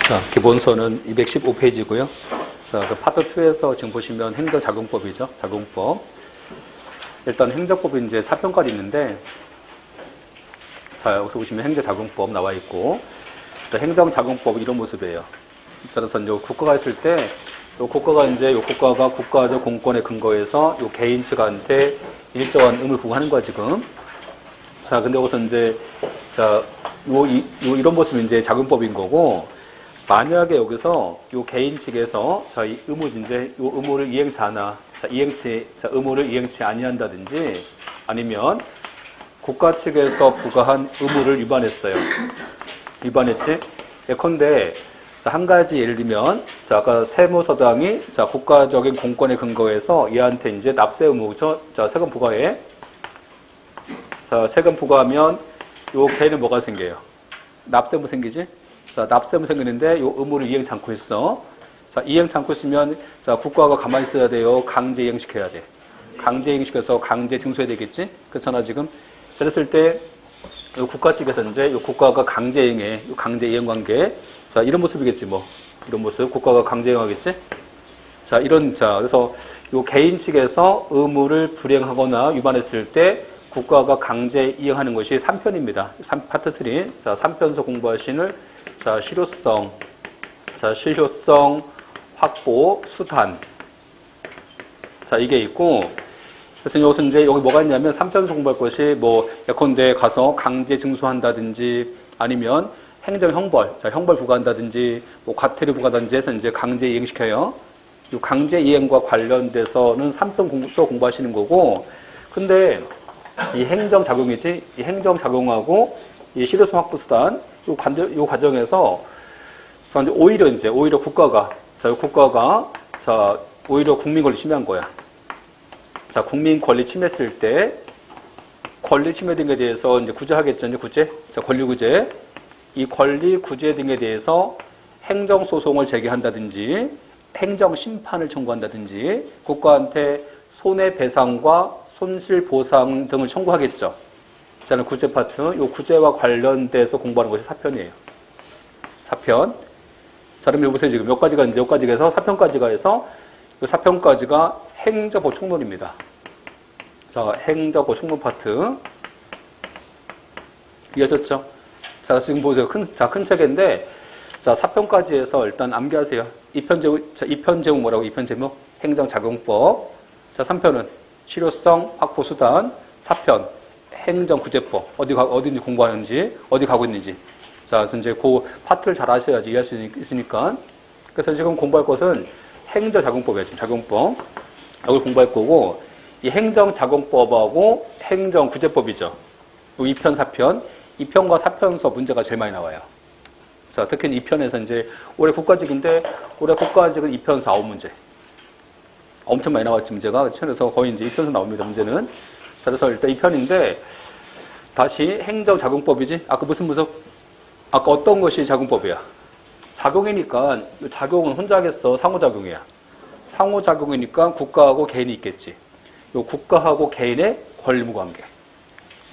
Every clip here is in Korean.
자, 기본서는 215페이지고요. 자, 그 파트 2에서 지금 보시면 행정작용법이죠. 작용법. 일단 행정법이 이제 4편까지 있는데, 자, 여기서 보시면 행정작용법 나와 있고, 자, 행정작용법 이런 모습이에요. 자, 그래서 이제 국가가 있을 때, 요 국가가 이제 요 국가가 국가적 공권에 근거해서 요 개인 측한테 일정한 의무를 부과하는 거야, 지금. 자, 근데 여기서 이제, 자, 이런 모습이 이제 작용법인 거고, 만약에 여기서 요 개인 측에서 자, 이 이제 요 의무를 이행치 않아. 자, 의무를 이행치 아니한다든지 아니면 국가 측에서 부과한 의무를 위반했어요. 위반했지? 예컨대 자, 한 가지 예를 들면 자, 아까 세무서장이 자, 국가적인 공권에 근거해서 얘한테 이제 납세 의무죠. 자, 세금 부과해. 자, 세금 부과하면 요 개는 뭐가 생겨요? 납세 의무 생기지? 자, 납세 의무 생기는데 요 의무를 이행치 않고 있어. 자, 이행치 않고 있으면 자, 국가가 가만히 있어야 돼요. 강제 이행시켜야 돼. 강제 이행시켜서 강제 징수해야 되겠지? 그렇잖아, 지금. 자, 그랬을 때 요 국가 측에서 이제 요 국가가 강제 이행해. 요 강제 이행 관계. 자, 이런 모습이겠지, 뭐. 이런 모습. 국가가 강제 이행하겠지? 자, 그래서 요 개인 측에서 의무를 불이행하거나 위반했을 때 국가가 강제 이행하는 것이 3편입니다. 파트 3. 자, 3편서 공부하시는 자, 실효성, 확보, 수단. 자, 이게 있고, 그래서 여기서 이제 여기 뭐가 있냐면 3편서 공부할 것이 뭐, 예컨대 가서 강제 징수한다든지 아니면 행정 형벌, 자, 형벌 부과한다든지 뭐 과태료 부과한다든지 해서 이제 강제 이행시켜요. 이 강제 이행과 관련돼서는 3편서 공부하시는 거고, 근데 이 행정작용이지, 이 행정작용하고 이 실효성 확보 수단, 요 과정에서 오히려 국가가 자, 오히려 국민 권리 침해한 거야. 자, 국민 권리 침해했을 때 권리 침해 등에 대해서 이제 구제하겠죠. 이제 구제. 자, 권리 구제. 이 권리 구제 등에 대해서 행정 소송을 제기한다든지 행정 심판을 청구한다든지 국가한테 손해배상과 손실보상 등을 청구하겠죠. 자, 구제 파트. 요 구제와 관련돼서 공부하는 것이 4편이에요. 4편. 자, 그럼 여보세요. 지금 몇 가지가 이제 여기까지 해서 4편까지가 해서 이 4편까지가 행정보충론입니다. 자, 행정보충론 파트. 이해하셨죠? 자, 지금 보세요. 큰 책인데, 자, 4편까지 해서 일단 암기하세요. 2편 제목 뭐라고? 2편 제목? 행정작용법. 자, 3편은 실효성, 확보 수단. 4편, 행정구제법. 어디 공부하는지, 어디 가고 있는지. 자, 그래서 이제 그 파트를 잘 하셔야지 이해할 수 있으니까. 그래서 지금 공부할 것은 행정작용법이에요. 지금 작용법. 여기 공부할 거고, 이 행정작용법하고 행정구제법이죠. 요 2편, 4편. 2편과 4편서 문제가 제일 많이 나와요. 자, 특히 2편에서 이제 올해 국가직인데, 올해 국가직은 2편서 9문제. 엄청 많이 나왔지, 문제가. 그래서 거의 이제 2편서 나옵니다, 문제는. 자, 그래서 일단 2편인데, 다시 행정작용법이지? 아까 아까 어떤 것이 작용법이야? 작용이니까, 작용은 혼자 하겠어? 상호작용이야. 상호작용이니까 국가하고 개인이 있겠지. 요 국가하고 개인의 권리무 관계.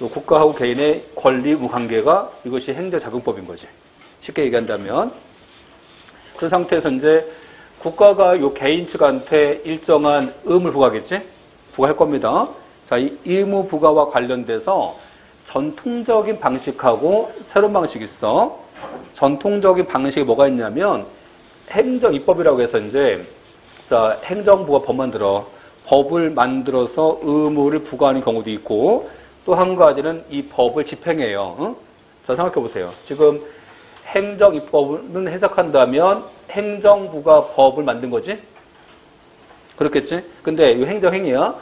요 국가하고 개인의 권리무 관계가 이것이 행정작용법인 거지. 쉽게 얘기한다면. 그런 상태에서 이제 국가가 요 개인 측한테 일정한 의무를 부과하겠지? 부과할 겁니다. 자, 이 의무 부과와 관련돼서 전통적인 방식하고 새로운 방식이 있어. 전통적인 방식이 뭐가 있냐면 행정입법이라고 해서 이제 자, 행정부가 법을 만들어서 의무를 부과하는 경우도 있고 또 한 가지는 이 법을 집행해요. 응? 자, 생각해 보세요. 지금 행정입법은 해석한다면 행정부가 법을 만든 거지? 그렇겠지? 근데 이 행정행위야.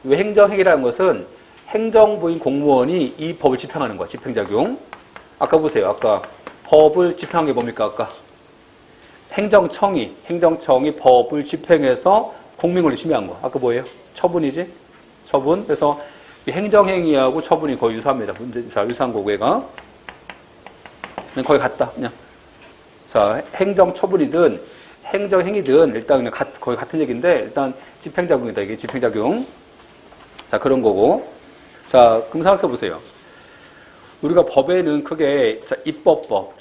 이 행정행위라는 것은 행정부인 공무원이 이 법을 집행하는 거야. 집행작용. 아까 보세요. 아까 법을 집행한 게 뭡니까? 아까 행정청이 법을 집행해서 국민권리 침해한 거. 아까 뭐예요? 처분이지? 처분. 그래서 이 행정행위하고 처분이 거의 유사합니다. 자, 유사한 거고 얘가. 그냥 거의 같다. 그냥. 자, 행정처분이든 행정행위든 일단 그냥 거의 같은 얘기인데 일단 집행작용이다. 이게 집행작용. 자, 그런 거고. 자, 그럼 생각해 보세요. 우리가 법에는 크게 자, 입법법,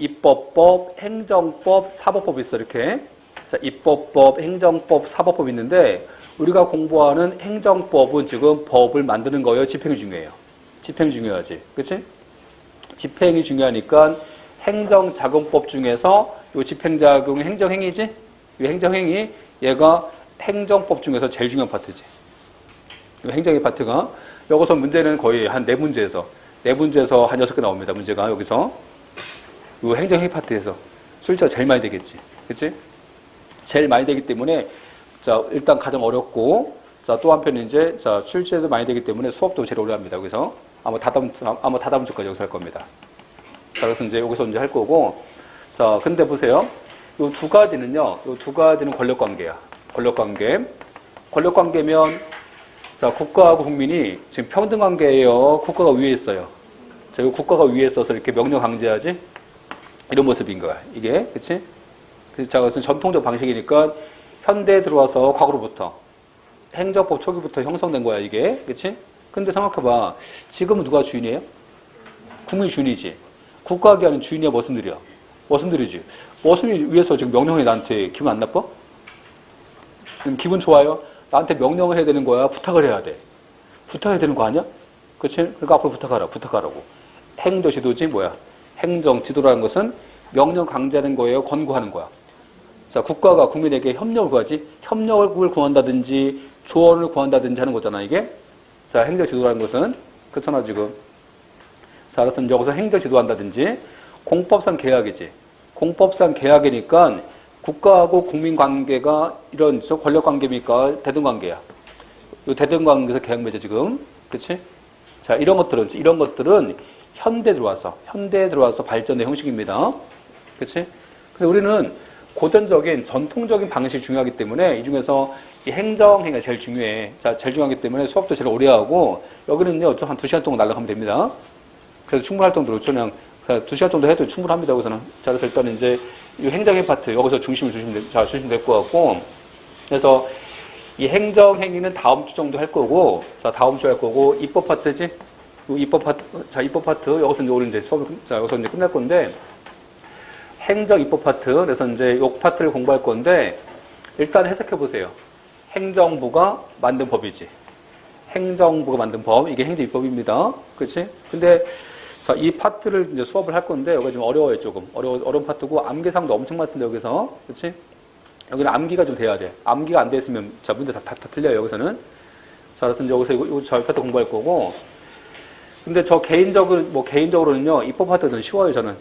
행정법, 사법법이 있어 이렇게. 자, 입법법, 행정법, 사법법 있는데 우리가 공부하는 행정법은 지금 법을 만드는 거예요. 집행이 중요해요. 집행이 중요하지, 그렇지? 집행이 중요하니까 행정자금법 중에서 요 집행자금이 행정행위지? 이 행정행위 얘가 행정법 중에서 제일 중요한 파트지. 요 행정의 파트가 여기서 문제는 거의 한 4문제에서 한 6개 나옵니다. 문제가 여기서 요 행정행위 파트에서 출제가 제일 많이 되겠지, 그렇지? 제일 많이 되기 때문에 자 일단 가장 어렵고 자 또 한편 이제 자 출제도 많이 되기 때문에 수업도 제일 오래 합니다. 그래서 아마 다다음 주까지 여기서 할 겁니다. 자 그래서 이제 여기서 이제 할 거고 자 근데 보세요. 요 두 가지는요. 요 두 가지는 권력관계야. 권력관계면 자 국가하고 국민이 지금 평등관계예요. 국가가 위에 있어요. 자 요 국가가 위에 있어서 이렇게 명령 강제하지 이런 모습인 거야. 이게 그렇지? 자 그것은 전통적 방식이니까 현대에 들어와서 과거로부터 행정법 초기부터 형성된 거야 이게, 그렇지? 근데 생각해봐, 지금은 누가 주인이에요? 국민이 주인이지. 국가가 하는 주인이야, 머슴들이야. 머슴들이지. 머슴이 위해서 지금 명령해 나한테 기분 안 나빠? 기분 좋아요? 나한테 명령을 해야 되는 거야, 부탁을 해야 돼. 부탁해야 되는 거 아니야? 그렇지? 그러니까 앞으로 부탁하라고. 행정지도지 뭐야? 행정지도라는 것은 명령 강제하는 거예요, 권고하는 거야. 자, 국가가 국민에게 협력을 구하지, 협력을 구한다든지 조언을 구한다든지 하는 거잖아, 이게. 자, 행정지도라는 것은 그렇잖아, 지금. 자, 그래서 여기서 행정지도한다든지 공법상 계약이지. 공법상 계약이니까 국가하고 국민 관계가 이런 권력 관계입니까? 대등 관계야. 이 대등 관계에서 계약 맺어 지금, 그렇지? 자, 이런 것들은 현대에 들어와서 발전된 형식입니다, 그렇지? 근데 우리는 고전적인 전통적인 방식이 중요하기 때문에 이 중에서 이 행정행위가 제일 중요해. 자, 제일 중요하기 때문에 수업도 제일 오래 하고 여기는요, 한 2시간 동안 날라가면 됩니다. 그래서 충분할 정도로 그냥 2시간 정도 해도 충분합니다. 여기서는. 자, 그래서 일단 이제 이 행정행 파트 여기서 중심을 주시면 될 것 같고, 그래서 이 행정행위는 다음 주 정도 할 거고, 자, 다음 주에 할 거고, 입법 파트지? 입법 파트 여기서 이제 오늘 이제 수업 자, 여기서 이제 끝날 건데. 행정 입법 파트, 그래서 이제 요 파트를 공부할 건데, 일단 해석해 보세요. 행정부가 만든 법이지. 행정부가 만든 법, 이게 행정 입법입니다. 그렇지? 근데, 자, 이 파트를 이제 수업을 할 건데, 여기가 좀 어려워요, 조금. 어려운 파트고, 암기사항도 엄청 많습니다, 여기서. 그렇지? 여기는 암기가 좀 돼야 돼. 암기가 안 돼 있으면, 자, 문제 다 틀려요, 여기서는. 자, 그래서 이제 여기서 이 파트 공부할 거고, 근데 개인적으로는요, 입법 파트가 더 쉬워요, 저는.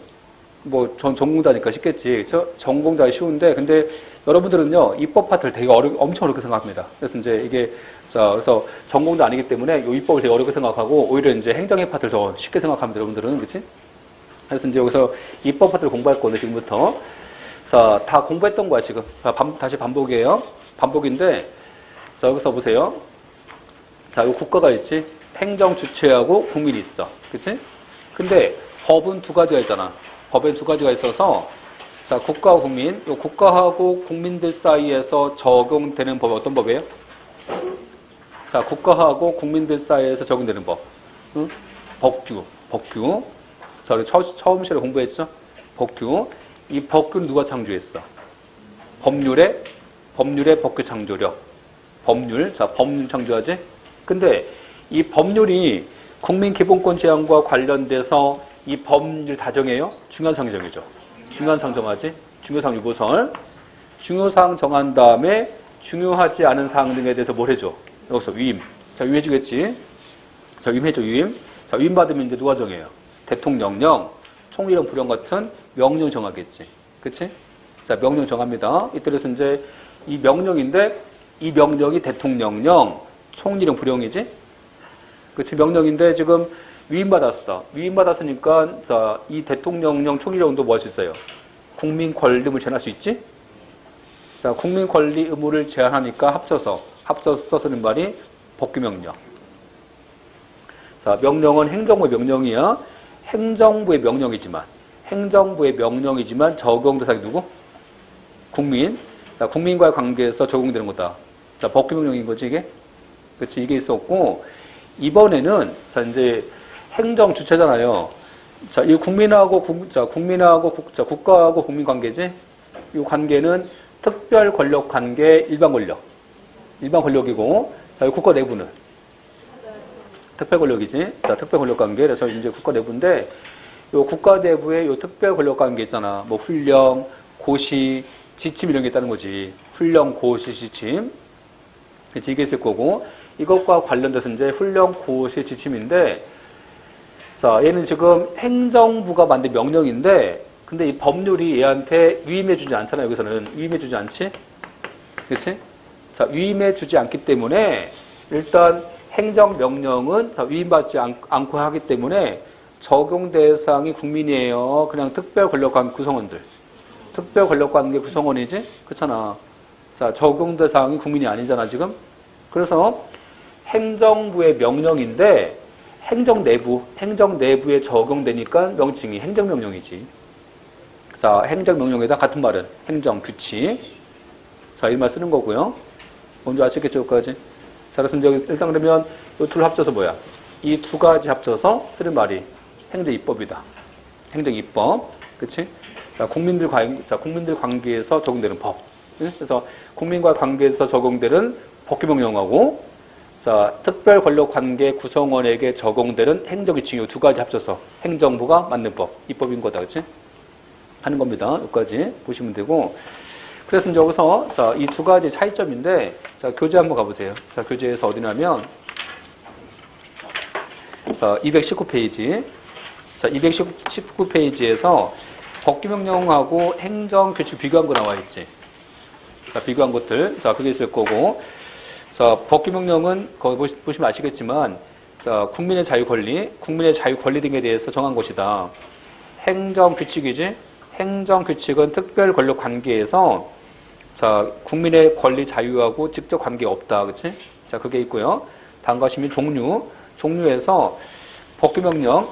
전공자니까 쉽겠지. 그쵸? 전공자가 쉬운데, 근데 여러분들은요, 입법 파트를 되게 엄청 어렵게 생각합니다. 그래서 이제 이게, 자, 그래서 전공자 아니기 때문에 이 입법을 되게 어렵게 생각하고, 오히려 이제 행정의 파트를 더 쉽게 생각합니다, 여러분들은. 그치? 그래서 이제 여기서 입법 파트를 공부할 건데, 지금부터. 자, 다 공부했던 거야, 지금. 자, 다시 반복이에요. 반복인데, 자, 여기서 보세요. 자, 이 국가가 있지? 행정 주체하고 국민이 있어. 그치? 근데 법은 두 가지가 있잖아. 법엔 두 가지가 있어서 자 국가와 국민, 요 국가하고 국민들 사이에서 적용되는 법이 어떤 법이에요? 자 국가하고 국민들 사이에서 적용되는 법, 응? 법규. 자 우리 처음 시간에 공부했죠? 법규. 이 법규는 누가 창조했어? 법률의 법규 창조력. 법률 창조하지? 근데 이 법률이 국민기본권 제한과 관련돼서 이 법률 다 정해요? 중요한사항 정해죠. 중요한사항 정하지? 중요사항 유보설. 중요사항 정한 다음에 중요하지 않은 사항 등에 대해서 뭘 해줘? 여기서 위임. 자, 위임해주겠지? 자, 위임해줘, 위임. 자, 위임 받으면 이제 누가 정해요? 대통령령, 총리령 부령 같은 명령 정하겠지. 그치? 자, 명령 정합니다. 이때에서 이제 이 명령인데 이 명령이 대통령령, 총리령 부령이지? 그치? 명령인데 지금 위임받았어. 위임받았으니까, 자, 이 대통령령, 총리령도 뭐 할 수 있어요? 국민 권리 의무를 제한할 수 있지? 자, 국민 권리 의무를 제한하니까 합쳐서 쓰는 말이 법규명령. 자, 명령은 행정부의 명령이야. 행정부의 명령이지만 적용 대상이 누구? 국민. 자, 국민과의 관계에서 적용되는 거다. 자, 법규명령인 거지, 이게? 그치, 이게 있었고, 이번에는, 자, 이제, 행정 주체잖아요. 자, 이 국민하고 국가하고 국민 관계지. 이 관계는 특별 권력 관계, 일반 권력이고, 자, 이 국가 내부는 특별 권력이지. 자, 특별 권력 관계. 그래서 이제 국가 내부인데, 요 국가 내부의 요 특별 권력 관계 있잖아. 뭐 훈령, 고시, 지침 이런 게 있다는 거지. 훈령, 고시, 지침. 그치, 이게 있을 거고, 이것과 관련돼서 이제 훈령, 고시, 지침인데, 자, 얘는 지금 행정부가 만든 명령인데, 근데 이 법률이 얘한테 위임해주지 않잖아, 여기서는. 위임해주지 않지? 그치? 자, 위임해주지 않기 때문에, 일단 행정명령은 자, 위임받지 않고 하기 때문에, 적용 대상이 국민이에요. 그냥 특별 권력관계 구성원들. 특별 권력관계 구성원이지? 그렇잖아. 자, 적용 대상이 국민이 아니잖아, 지금. 그래서 행정부의 명령인데 행정 내부에 적용되니까 명칭이 행정명령이지. 자, 행정명령에다 같은 말은 행정규칙. 자, 이 말 쓰는 거고요. 뭔지 아시겠죠, 여기까지? 자, 그래서 이제 일단 그러면 이 둘 합쳐서 뭐야? 이 두 가지 합쳐서 쓰는 말이 행정입법이다. 행정입법. 그치? 자, 국민들 관계에서 적용되는 법. 그래서 국민과 관계에서 적용되는 법규명령하고, 자, 특별 권력 관계 구성원에게 적용되는 행정규칙, 두 가지 합쳐서 행정부가 만든 법, 입법인 거다. 그치? 하는 겁니다. 여기까지 보시면 되고. 그래서 이제 여기서, 자, 이 두 가지 차이점인데, 자, 교재 한번 가보세요. 자, 교재에서 어디냐면, 자, 219페이지. 자, 219페이지에서 법규명령하고 행정규칙 비교한 거 나와 있지. 자, 비교한 것들. 자, 그게 있을 거고. 자, 법규명령은 거기 보시면 아시겠지만, 자, 국민의 자유 권리 등에 대해서 정한 것이다. 행정규칙이지. 행정규칙은 특별 권력 관계에서, 자, 국민의 권리 자유하고 직접 관계가 없다. 그치? 자, 그게 있고요. 다음 것이 종류에서 법규명령,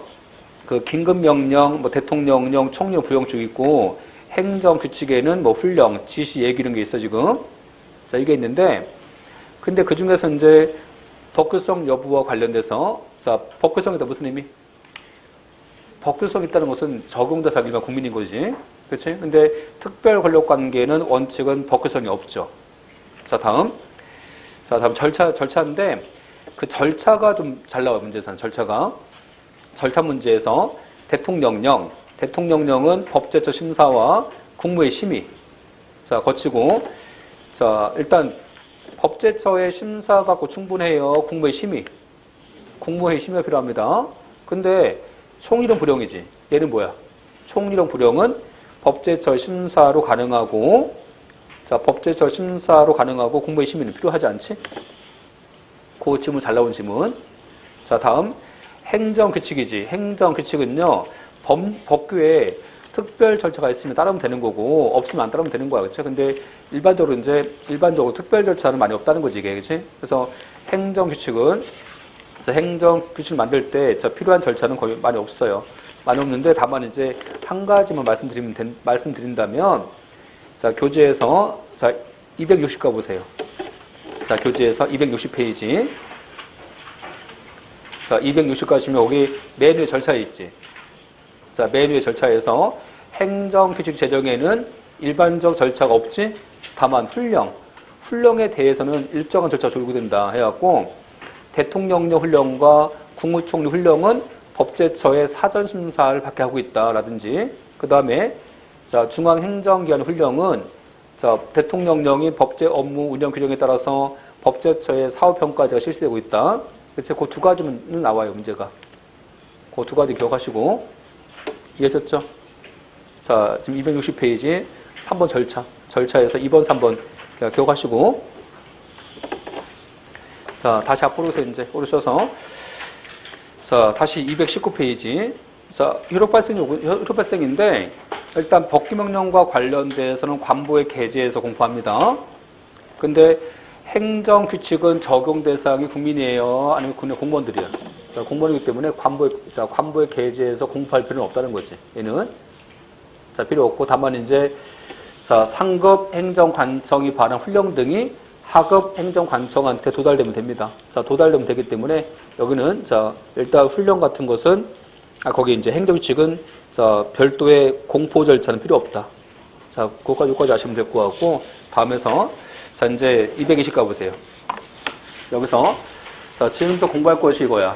그 긴급명령, 뭐 대통령령, 총령, 부영축 있고, 행정규칙에는 뭐 훈령, 지시, 얘기 이런 게 있어 지금. 자, 이게 있는데, 근데 그 중에서 이제 법규성 여부와 관련돼서, 자, 법규성이다 무슨 의미? 법규성 있다는 것은 적용대상 일반 국민인 거지, 그렇지? 근데 특별 권력 관계는 원칙은 법규성이 없죠. 자, 다음 절차인데 그 절차가 좀 잘 나와요. 문제에서는 절차 문제에서 대통령령은 법제처 심사와 국무의 심의. 자, 거치고, 자, 일단 법제처의 심사 갖고 충분해요. 국무의 심의가 필요합니다. 근데 총이론 불용이지. 얘는 뭐야? 총이론 불용은 법제처 심사로 가능하고, 자, 법제처 심사로 가능하고 국무의 심의는 필요하지 않지? 그 지문 잘 나온 지문. 자, 다음 행정규칙이지. 행정규칙은요, 법규에 특별 절차가 있으면 따르면 되는 거고, 없으면 안 따르면 되는 거야. 그치? 근데 일반적으로 특별 절차는 많이 없다는 거지, 이게. 그치? 그래서 행정규칙은, 자, 행정규칙 만들 때, 자, 필요한 절차는 거의 많이 없어요. 많이 없는데, 다만 이제 한 가지만 말씀드린다면, 자, 교재에서, 자, 260 가보세요. 자, 교재에서 260페이지. 자, 260 가시면 여기 맨 위에 절차에 있지. 자, 맨 위에 절차에서 행정규칙 제정에는 일반적 절차가 없지. 다만 훈령에 대해서는 일정한 절차가 적용된다 해갖고 대통령령 훈령과 국무총리 훈령은 법제처의 사전심사를 받게 하고 있다라든지, 그 다음에 자, 중앙행정기관 훈령은 자, 대통령령이 법제 업무 운영 규정에 따라서 법제처의 사후평가제가 실시되고 있다. 그치? 그 두 가지는 나와요, 문제가. 그 두 가지 기억하시고. 이해하셨죠? 자, 지금 260페이지 3번 절차에서 2번, 3번 기억하시고. 자, 다시 앞으로 이제 오르셔서. 자, 다시 219페이지. 자, 효력 발생인데, 일단 법규명령과 관련돼서는 관보의 게재에서 공부합니다. 근데 행정규칙은 적용 대상이 국민이에요? 아니면 군의 공무원들이에요? 자, 공무원이기 때문에 관보의 게재에서 공부할 필요는 없다는 거지. 얘는. 자, 필요 없고, 다만 이제, 자, 상급 행정관청이 발한 훈령 등이 하급 행정관청한테 도달되면 됩니다. 자, 도달되면 되기 때문에 여기는, 자, 일단 훈령 같은 것은 거기 이제 행정규칙은 자, 별도의 공포 절차는 필요 없다. 자, 그거까지 아시면 될 것 같고, 다음에서, 자, 이제 220 가보세요. 여기서, 자, 지금부터 공부할 것이 이거야.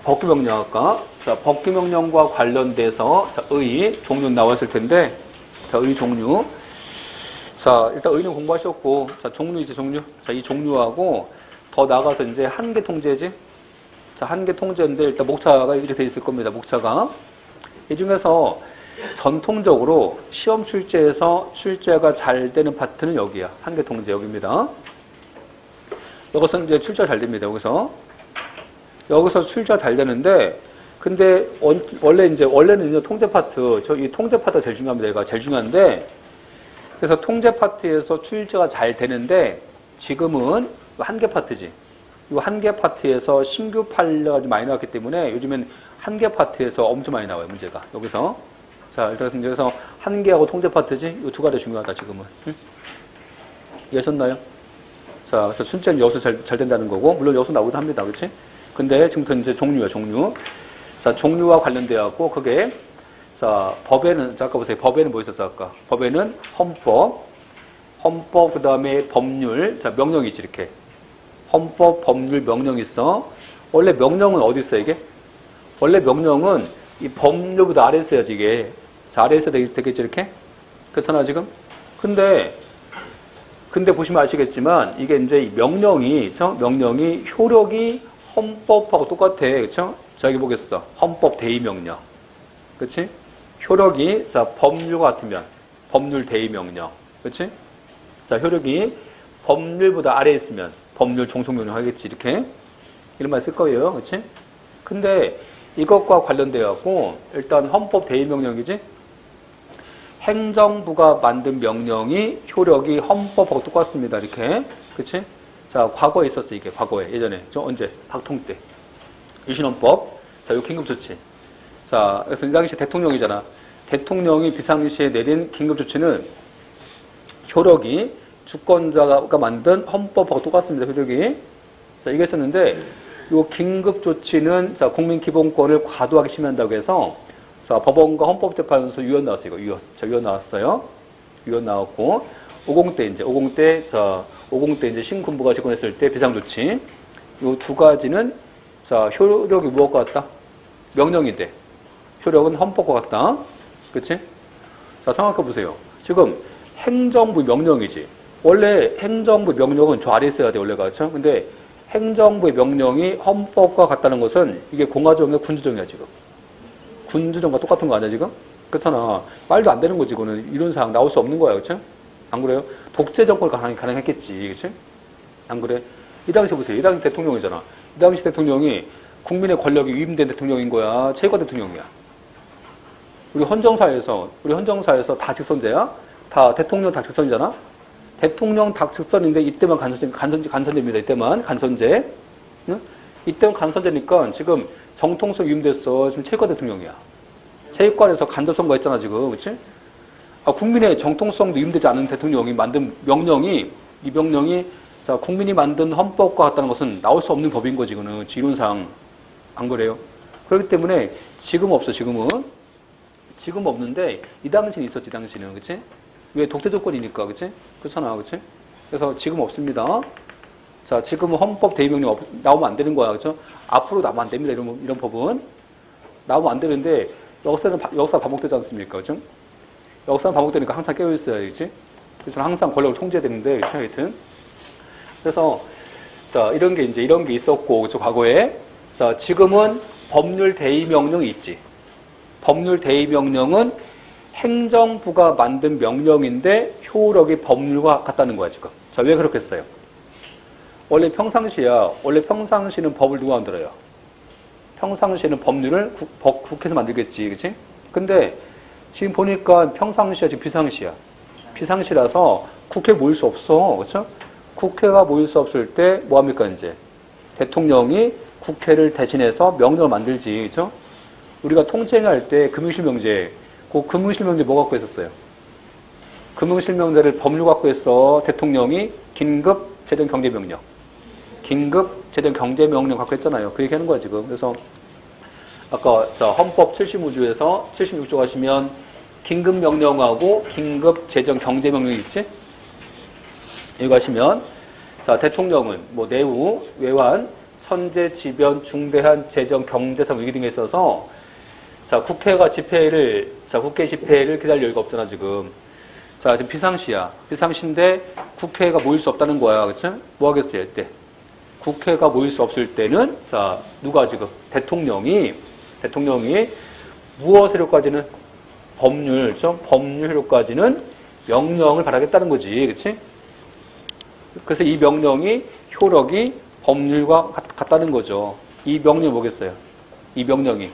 법규명령학과. 자, 법규명령과 관련돼서, 자, 의, 종류 나왔을 텐데, 자, 의 종류. 자, 일단 의는 공부하셨고, 자, 종류이지, 종류. 자, 이 종류하고, 더 나가서 이제 한계 통제지. 자, 한계 통제인데, 일단 목차가 이렇게 돼 있을 겁니다. 목차가. 이 중에서 전통적으로 시험 출제에서 출제가 잘 되는 파트는 여기야. 한계 통제 여기입니다. 여기서 이제 출제가 잘 됩니다. 여기서 출제가 잘 되는데, 근데 원래는 이제 통제 파트, 이 통제 파트가 제일 중요합니다. 얘가 제일 중요한데, 그래서 통제 파트에서 출제가 잘 되는데, 지금은 한계 파트지. 이 한계 파트에서 신규 판례가 좀 많이 나왔기 때문에 요즘엔 한계 파트에서 엄청 많이 나와요, 문제가. 여기서. 자, 일단 여기서 한계하고 통제 파트지? 이 두 가지 중요하다, 지금은. 응? 이해하셨나요? 자, 그래서 출제는 여기서 잘 된다는 거고, 물론 여기서 나오기도 합니다, 그렇지? 근데 지금부터 이제 종류야, 종류. 자, 종류와 관련되어갖고, 그게, 자, 법에는, 자, 아까 보세요. 법에는 뭐 있었어, 아까? 법에는 헌법, 그 다음에 법률, 자, 명령이 있지, 이렇게. 헌법, 법률, 명령이 있어. 원래 명령은 어디 있어, 이게? 원래 명령은 이 법률보다 아래에 있어야지, 이게. 자, 아래에 있어야 되겠지, 이렇게? 그렇잖아, 지금? 근데 보시면 아시겠지만, 이게 이제 이 명령이 효력이 헌법하고 똑같아. 그쵸? 자, 여기 보겠어. 헌법 대의명령. 그치? 효력이, 자, 법률과 같으면, 법률 대의명령. 그치? 자, 효력이 법률보다 아래에 있으면, 법률 종속명령 하겠지, 이렇게. 이런 말 쓸 거예요. 그치? 근데 이것과 관련되어갖고, 일단 헌법 대의명령이지? 행정부가 만든 명령이 효력이 헌법하고 똑같습니다. 이렇게. 그치? 자, 과거에 있었어, 이게. 과거에. 예전에. 언제? 박통 때. 유신헌법. 자, 요 긴급조치. 자, 그래서 이 당시 대통령이잖아. 대통령이 비상시에 내린 긴급조치는 효력이 주권자가 만든 헌법하고 똑같습니다. 효력이. 자, 이게 있었는데, 요 긴급조치는, 자, 국민기본권을 과도하게 침해한다고 해서, 자, 법원과 헌법재판소 유언 나왔어요, 이거. 유언. 자, 유언 나왔어요. 유언 나왔고, 50대 이제 신군부가 집권했을 때 비상조치. 요 두 가지는, 자, 효력이 무엇과 같다? 명령인데. 효력은 헌법과 같다. 그치? 자, 생각해 보세요. 지금 행정부 명령이지. 원래 행정부 명령은 저 아래에 있어야 돼, 원래가. 그렇죠? 근데 행정부의 명령이 헌법과 같다는 것은 이게 공화정이야, 군주정이야, 지금. 군주정과 똑같은 거 아니야, 지금? 그렇잖아. 말도 안 되는 거지, 이거는. 이런 사항 나올 수 없는 거야, 그렇죠? 안 그래요? 독재 정권 가능했겠지, 그렇지? 안 그래? 이 당시 보세요. 이 당시 대통령이잖아. 이 당시 대통령이 국민의 권력이 위임된 대통령인 거야. 최고 대통령이야. 우리 헌정사에서 다 직선제야? 다 대통령 다 직선이잖아? 대통령 다 직선인데 이때만 간선제입니다. 이때만 간선제. 응? 이때만 간선제니까 지금 정통성 위임됐어. 지금 최고 대통령이야. 체육관에서 간접선거 했잖아, 지금. 그치? 국민의 정통성도 위임되지 않은 대통령이 만든 명령이, 이 명령이, 자, 국민이 만든 헌법과 같다는 것은 나올 수 없는 법인 거지, 이거는. 이론상. 안 그래요? 그렇기 때문에 지금 없어, 지금은. 지금 없는데, 이 당시는 있었지, 이 당시는. 그치? 왜? 독재 조건이니까, 그치? 그렇잖아, 그치? 그래서 지금 없습니다. 자, 지금은 헌법 대의명령 나오면 안 되는 거야, 그쵸? 앞으로 나오면 안 됩니다, 이런 법은. 나오면 안 되는데, 역사 반복되지 않습니까, 그쵸? 역사는 반복되니까 항상 깨어있어야지. 그래서 항상 권력을 통제해야 되는데, 그쵸? 하여튼. 그래서, 자, 이런 게 있었고, 그쵸? 과거에. 자, 지금은 법률 대의명령이 있지. 법률 대의명령은 행정부가 만든 명령인데 효력이 법률과 같다는 거야, 지금. 자, 왜 그렇겠어요? 원래 평상시는 법을 누가 만들어요? 평상시에는 법률을 국회에서 만들겠지, 그치? 근데 지금 보니까 평상시야, 지금 비상시야. 비상시라서 국회에 모일 수 없어, 그쵸? 국회가 모일 수 없을 때 뭐합니까, 이제? 대통령이 국회를 대신해서 명령을 만들지, 그쵸? 우리가 통쟁할 때 금융실명제, 그 금융실명제 뭐 갖고 했었어요? 금융실명제를 법률 갖고 해서 대통령이 긴급 재정경제명령 갖고 했잖아요. 그 얘기 하는 거야, 지금. 그래서, 아까 자 헌법 75조에서 76조 가시면 긴급명령하고 긴급재정경제명령이 있지? 여기 가시면 자 대통령은 뭐 내후, 외환, 천재지변, 중대한 재정, 경제상 위기 등에 있어서 자 국회 집회를 기다릴 여유가 없잖아 지금. 자 지금 비상시야. 비상시인데 국회가 모일 수 없다는 거야, 그렇지? 뭐 하겠어요 이때? 국회가 모일 수 없을 때는 자 누가 지금 대통령이 무엇 효력까지는 법률, 법률 효력까지는 명령을 발하겠다는 거지, 그렇지? 그래서 이 명령이 효력이 법률과 같다는 거죠. 이 명령이 뭐겠어요? 이 명령이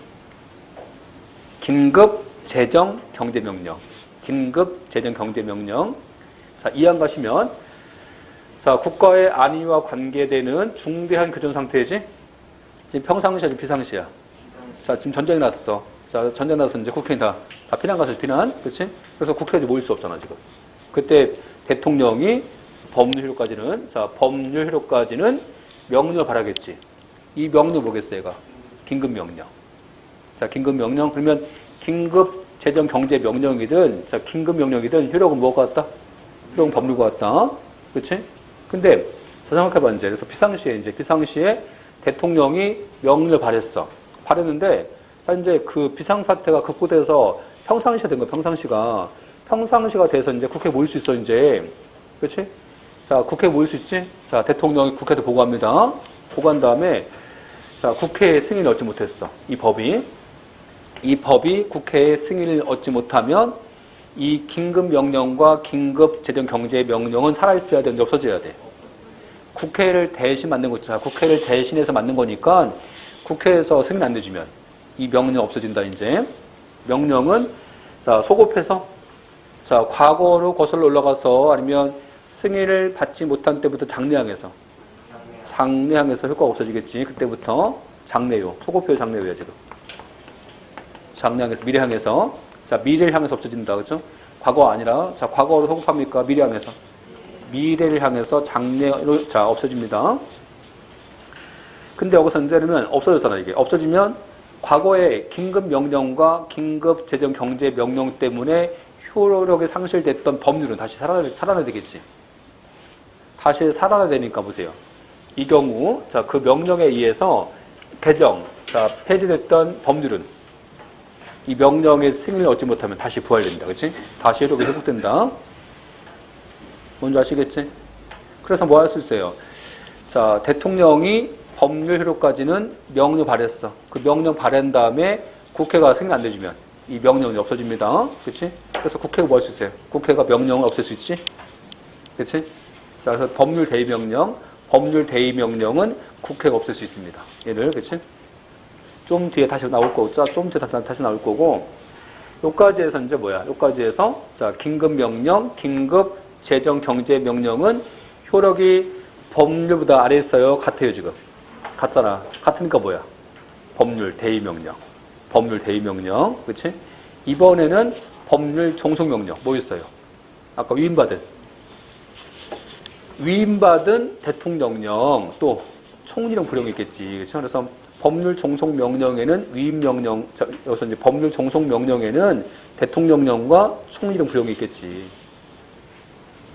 긴급 재정 경제 명령. 긴급 재정 경제 명령. 자, 이항 가시면 자, 국가의 안위와 관계되는 중대한 교전 상태지. 지금 평상시야, 지금 비상시야. 자, 지금 전쟁이 났어. 자, 전쟁 나서 이제 국회의원 다 피난 가서 피난. 그렇지? 그래서 국회에 모일 수 없잖아, 지금. 그때 대통령이 법률 효력까지는 명령을 바라겠지. 이 명령 뭐겠어요, 얘가? 긴급 명령. 자, 긴급 명령. 그러면 긴급 재정 경제 명령이든, 자, 긴급 명령이든 효력은 뭐가 같다? 효력은 법률과 같다. 그렇지? 근데, 자, 생각해봐, 이제. 그래서 비상시에 대통령이 명령을 발했어. 발했는데, 자, 이제 그 비상사태가 극복돼서 평상시가 된 거야, 평상시가. 평상시가 돼서 이제 국회에 모일 수 있어, 이제. 그렇지? 자, 국회에 모일 수 있지? 자, 대통령이 국회에 보고합니다. 보고한 다음에, 자, 국회에 승인을 얻지 못했어. 이 법이 국회에 승인을 얻지 못하면 이 긴급명령과 긴급재정경제명령은 살아있어야 되는데 없어져야 돼. 국회를 대신 만든 거죠. 국회를 대신해서 만든 거니까 국회에서 승인 안 내주면 이 명령 없어진다, 이제. 명령은, 자, 소급해서, 자, 과거로 거슬러 올라가서 아니면 승인을 받지 못한 때부터 장래항에서 효과가 없어지겠지. 그때부터 장래요. 소급표 장래요야, 지금. 장래항에서, 미래항에서. 자, 미래를 향해서 없어진다. 그죠? 과거 아니라, 자, 과거로 소급합니까? 미래항에서. 미래를 향해서 장래로, 자, 없어집니다. 근데 여기서 이제 그러면 없어졌잖아, 이게. 없어지면 과거의 긴급명령과 긴급재정경제명령 때문에 효력이 상실됐던 법률은 다시 살아나야 되겠지. 다시 살아나야 되니까 보세요. 이 경우, 자, 그 명령에 의해서 자, 폐지됐던 법률은 이 명령의 승인을 얻지 못하면 다시 부활된다. 그치? 다시 효력이 회복된다. 뭔지 아시겠지? 그래서 뭐 할 수 있어요? 자, 대통령이 법률 효력까지는 명령 발했어. 그 명령 발한 다음에 국회가 승인 안 내주면 이 명령이 없어집니다. 그치? 그래서 국회가 뭐 할 수 있어요? 국회가 명령을 없앨 수 있지? 그치? 자, 그래서 법률 대의명령은 국회가 없앨 수 있습니다. 얘를, 그치? 좀 뒤에 다시 나올 거고, 다시 나올 거고, 요까지 해서 이제 뭐야? 요까지 해서, 자, 긴급명령, 긴급재정경제명령은 효력이 법률보다 아래에 있어요? 같아요, 지금? 같잖아. 같으니까 뭐야? 법률 대의명령. 그치? 이번에는 법률 종속명령. 뭐 있어요? 아까 위임받은 대통령령, 또 총리령 부령이 있겠지. 그치? 그래서 법률 종속명령에는 위임명령, 자, 여기서 이제 법률 종속명령에는 대통령령과 총리령 부령이 있겠지.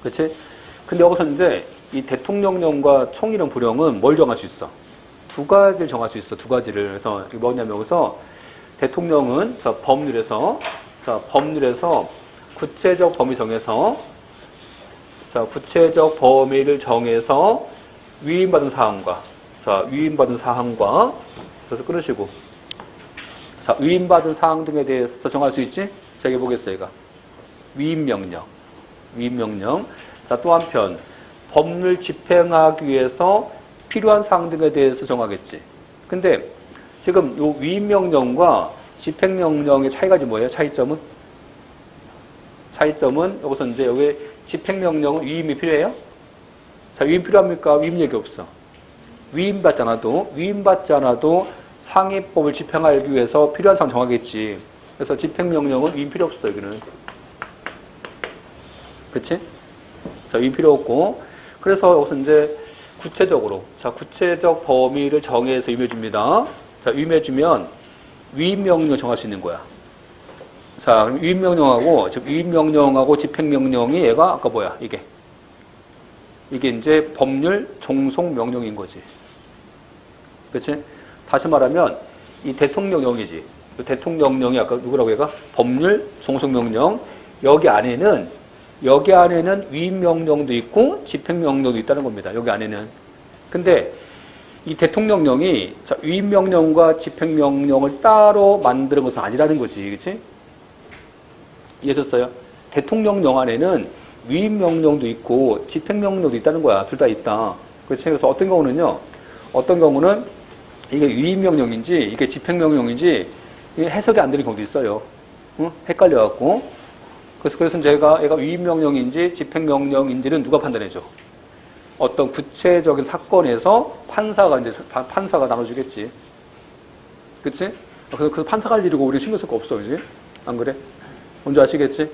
그치? 근데 여기서 이제 이 대통령령과 총리령 부령은 뭘 정할 수 있어? 두 가지를 정할 수 있어. 두 가지를. 그래서 이게 뭐냐면 여기서 대통령은 법률에서 구체적 범위 정해서 구체적 범위를 정해서 위임받은 사항과 그래서 끊으시고 자, 위임받은 사항 등에 대해서 정할 수 있지? 자, 여기 보겠어요, 얘가. 위임명령. 자, 또 한편 법률 집행하기 위해서 필요한 사항 등에 대해서 정하겠지. 근데 지금 요 위임명령과 집행명령의 차이가 뭐예요? 차이점은 여기서 이제 여기 집행명령은 위임이 필요해요? 자, 위임 필요합니까? 위임 얘기 없어. 위임받지 않아도 상위법을 집행하기 위해서 필요한 사항 정하겠지. 그래서 집행명령은 위임 필요 없어, 여기는. 그치? 자, 위임 필요 없고. 그래서 여기서 이제 구체적 범위를 정해서 위임해줍니다. 자, 위임해주면 위임명령 정할 수 있는 거야. 자, 그럼 위임명령하고, 즉, 위임명령하고 집행명령이 얘가 아까 뭐야, 이게 이제 법률 종속명령인 거지. 그치? 다시 말하면, 이 대통령령이지. 대통령령이 아까 누구라고 얘가? 법률 종속명령. 여기 안에는 위임명령도 있고, 집행명령도 있다는 겁니다. 여기 안에는. 근데, 이 대통령령이 위임명령과 집행명령을 따로 만드는 것은 아니라는 거지. 그치? 이해하셨어요? 대통령령 안에는 위임명령도 있고 집행명령도 있다는 거야. 둘 다 있다. 그렇지? 그래서 어떤 경우는 이게 위임명령인지 이게 집행명령인지 이게 해석이 안 되는 경우도 있어요. 응? 헷갈려갖고. 그래서 얘가 위임명령인지 집행명령인지는 누가 판단해줘? 어떤 구체적인 사건에서 판사가 나눠주겠지. 그치? 그래서 판사가 할 일이고 우리 신경 쓸 거 없어. 그지? 안 그래? 뭔지 아시겠지?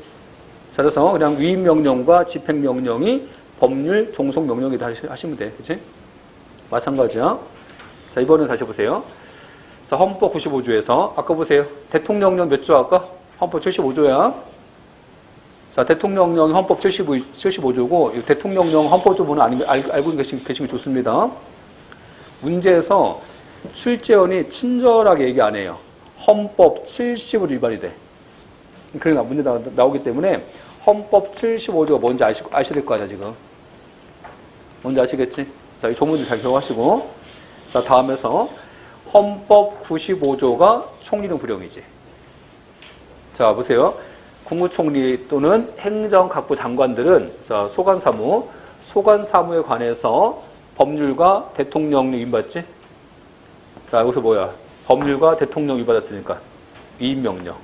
자, 그래서 그냥 위임명령과 집행명령이 법률 종속명령이다 하시면 돼. 그치? 마찬가지야. 자, 이번엔 다시 보세요. 자, 헌법 95조에서, 아까 보세요. 대통령령 몇 조 아까? 헌법 75조야. 자, 대통령령이 헌법 75조고, 대통령령 헌법조문은 알고 계시면 좋습니다. 문제에서 출제원이 친절하게 얘기 안 해요. 헌법 70을 위반이 돼. 그러니까 문제 나오기 때문에 헌법 75조가 뭔지 아셔야 될 거 아니야, 지금. 뭔지 아시겠지? 자, 이 조문들 잘 기억하시고. 자, 다음에서 헌법 95조가 총리령 불용이지. 자, 보세요. 국무총리 또는 행정각부 장관들은 자, 소관사무에 관해서 법률과 대통령령 위반받지? 자, 여기서 뭐야? 법률과 대통령 위반받았으니까 위임명령.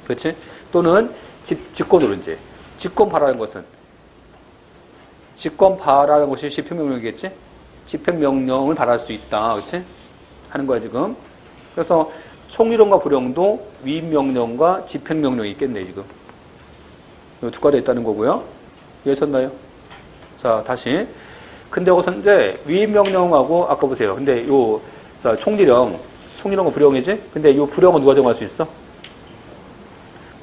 그렇지? 또는 직권오른지. 직권 바라는 것은 집행명령이겠지? 집행명령을 발할 수 있다. 그렇지? 하는 거야, 지금. 그래서 총리령과 불용도 위임명령과 집행명령이 있겠네, 지금. 두 가지 있다는 거고요. 이해하셨나요? 자, 다시. 근데 여기서 이제 위임명령하고 아까 보세요. 근데 자, 총리령은 불용이지? 근데 이 불용은 누가 정할 수 있어?